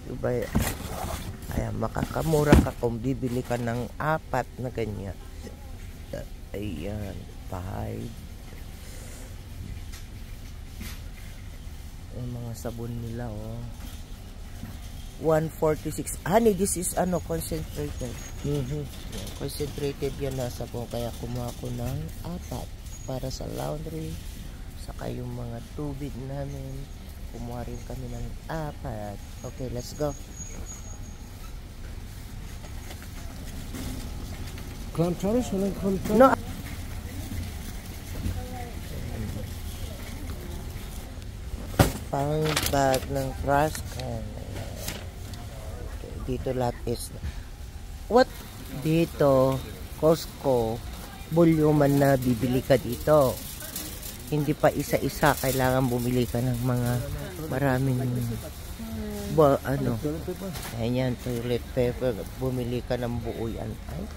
Diba? Ayan, makakamura ka kung bibili ka ng 4 na ganyan. Ayan, 5. Yung mga sabon nila, oh. 146. Honey, this is concentrated. Concentrated yan na sabon. Kaya kumuha ko ng 4 para sa laundry. Saka yung mga tubig namin. Kumuha rin kami ng 4. Okay, let's go. Kramtralis? Walang kramtralis? No. Pang bag ng trash can. Okay, dito lahat is what? Dito Costco volume na bibili ka dito. Hindi pa isa-isa, kailangan bumili ka ng mga maraming ayan yan, toilet paper, bumili ka ng buo yan. Ay,